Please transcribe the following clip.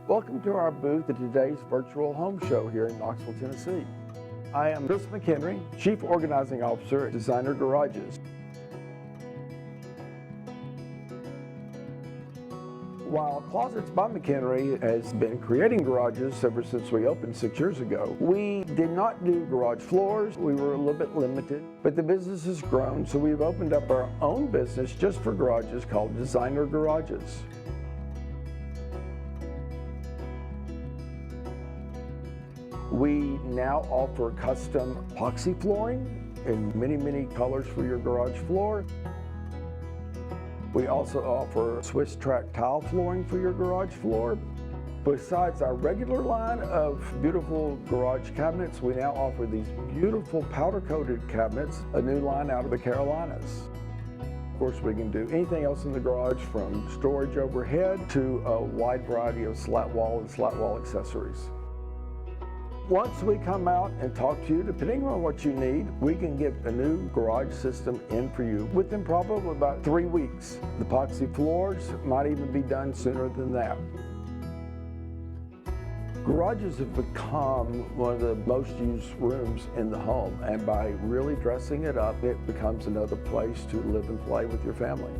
Welcome to our booth at today's virtual home show here in Knoxville, Tennessee. I am Chris McHenry, Chief Organizing Officer at Designer Garages. While Closets by McHenry has been creating garages ever since we opened 6 years ago, we did not do garage floors. We were a little bit limited, but the business has grown, so we've opened up our own business just for garages called Designer Garages. We now offer custom epoxy flooring in many colors for your garage floor. We also offer Swiss track tile flooring for your garage floor. Besides our regular line of beautiful garage cabinets, we now offer these beautiful powder-coated cabinets, a new line out of the Carolinas. Of course, we can do anything else in the garage from storage overhead to a wide variety of slat wall and slat wall accessories. Once we come out and talk to you, depending on what you need, we can get a new garage system in for you within probably about 3 weeks. The epoxy floors might even be done sooner than that. Garages have become one of the most used rooms in the home, and by really dressing it up, it becomes another place to live and play with your family.